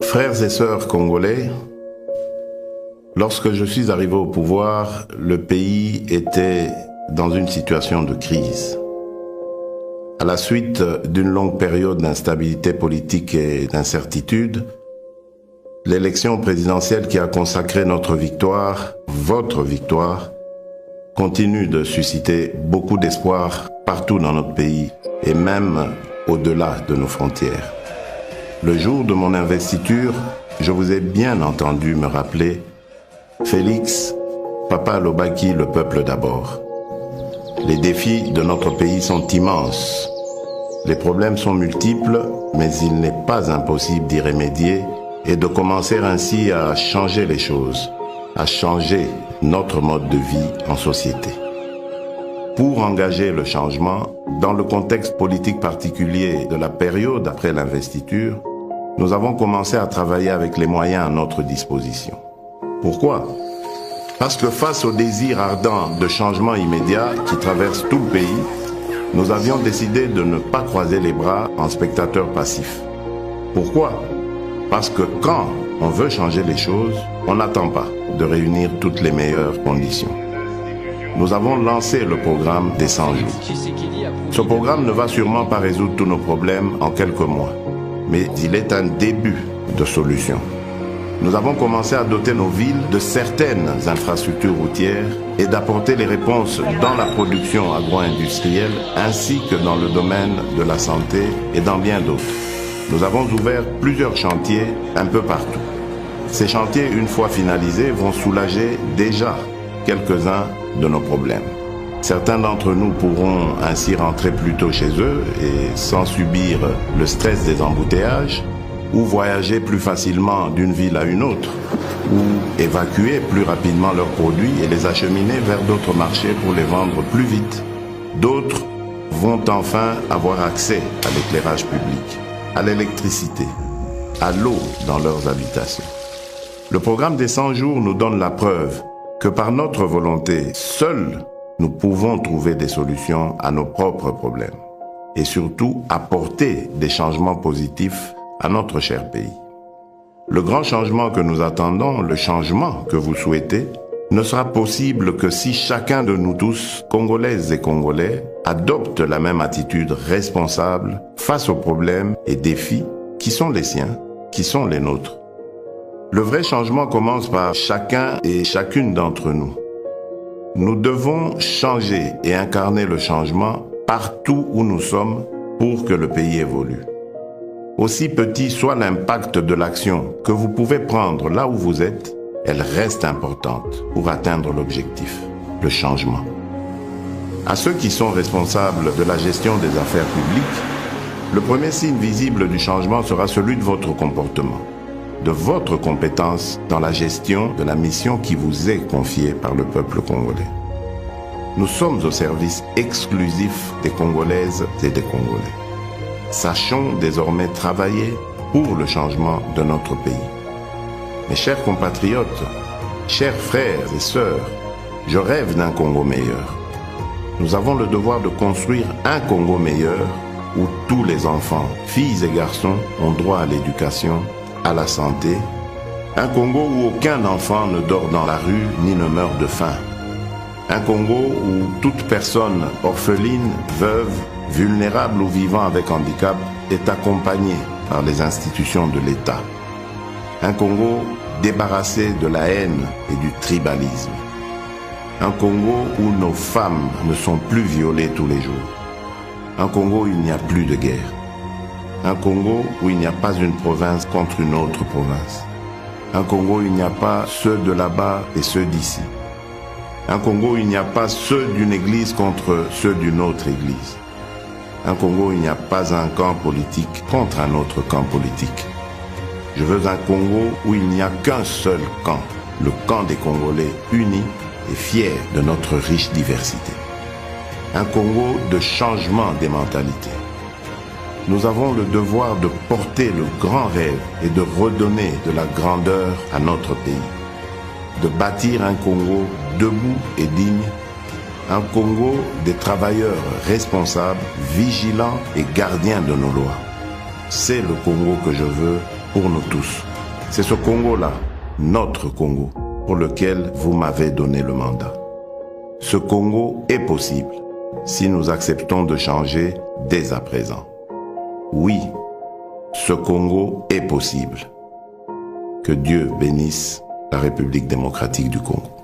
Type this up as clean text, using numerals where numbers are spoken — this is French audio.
Frères et sœurs congolais, lorsque je suis arrivé au pouvoir, le pays était dans une situation de crise. À la suite d'une longue période d'instabilité politique et d'incertitude, l'élection présidentielle qui a consacré notre victoire, votre victoire, continue de susciter beaucoup d'espoir partout dans notre pays et même au-delà de nos frontières. Le jour de mon investiture, je vous ai bien entendu me rappeler « Félix, Papa alobaki, le peuple d'abord ». Les défis de notre pays sont immenses. Les problèmes sont multiples, mais il n'est pas impossible d'y remédier et de commencer ainsi à changer les choses, à changer notre mode de vie en société. Pour engager le changement, dans le contexte politique particulier de la période après l'investiture, nous avons commencé à travailler avec les moyens à notre disposition. Pourquoi ? Parce que face au désir ardent de changement immédiat qui traverse tout le pays, nous avions décidé de ne pas croiser les bras en spectateurs passifs. Pourquoi ? Parce que quand on veut changer les choses, on n'attend pas de réunir toutes les meilleures conditions. Nous avons lancé le programme des 100 jours. Ce programme ne va sûrement pas résoudre tous nos problèmes en quelques mois, mais il est un début de solution. Nous avons commencé à doter nos villes de certaines infrastructures routières et d'apporter les réponses dans la production agro-industrielle ainsi que dans le domaine de la santé et dans bien d'autres. Nous avons ouvert plusieurs chantiers un peu partout. Ces chantiers, une fois finalisés, vont soulager déjà quelques-uns de nos problèmes. Certains d'entre nous pourront ainsi rentrer plus tôt chez eux et sans subir le stress des embouteillages, ou voyager plus facilement d'une ville à une autre, ou évacuer plus rapidement leurs produits et les acheminer vers d'autres marchés pour les vendre plus vite. D'autres vont enfin avoir accès à l'éclairage public, à l'électricité, à l'eau dans leurs habitations. Le programme des 100 jours nous donne la preuve que par notre volonté, seuls nous pouvons trouver des solutions à nos propres problèmes et surtout apporter des changements positifs à notre cher pays. Le grand changement que nous attendons, le changement que vous souhaitez, ne sera possible que si chacun de nous tous, Congolaises et Congolais, adopte la même attitude responsable face aux problèmes et défis qui sont les siens, qui sont les nôtres. Le vrai changement commence par chacun et chacune d'entre nous. Nous devons changer et incarner le changement partout où nous sommes pour que le pays évolue. Aussi petit soit l'impact de l'action que vous pouvez prendre là où vous êtes, elle reste importante pour atteindre l'objectif, le changement. À ceux qui sont responsables de la gestion des affaires publiques, le premier signe visible du changement sera celui de votre comportement, de votre compétence dans la gestion de la mission qui vous est confiée par le peuple congolais. Nous sommes au service exclusif des Congolaises et des Congolais. Sachons désormais travailler pour le changement de notre pays. Mes chers compatriotes, chers frères et sœurs, je rêve d'un Congo meilleur. Nous avons le devoir de construire un Congo meilleur où tous les enfants, filles et garçons, ont droit à l'éducation, à la santé. Un Congo où aucun enfant ne dort dans la rue ni ne meurt de faim. Un Congo où toute personne orpheline, veuve, vulnérable ou vivant avec handicap est accompagné par les institutions de l'État. Un Congo débarrassé de la haine et du tribalisme. Un Congo où nos femmes ne sont plus violées tous les jours. Un Congo où il n'y a plus de guerre. Un Congo où il n'y a pas une province contre une autre province. Un Congo où il n'y a pas ceux de là-bas et ceux d'ici. Un Congo où il n'y a pas ceux d'une église contre ceux d'une autre église. Un Congo où il n'y a pas un camp politique contre un autre camp politique. Je veux un Congo où il n'y a qu'un seul camp, le camp des Congolais unis et fiers de notre riche diversité. Un Congo de changement des mentalités. Nous avons le devoir de porter le grand rêve et de redonner de la grandeur à notre pays. De bâtir un Congo debout et digne, un Congo des travailleurs responsables, vigilants et gardiens de nos lois. C'est le Congo que je veux pour nous tous. C'est ce Congo-là, notre Congo, pour lequel vous m'avez donné le mandat. Ce Congo est possible si nous acceptons de changer dès à présent. Oui, ce Congo est possible. Que Dieu bénisse la République démocratique du Congo.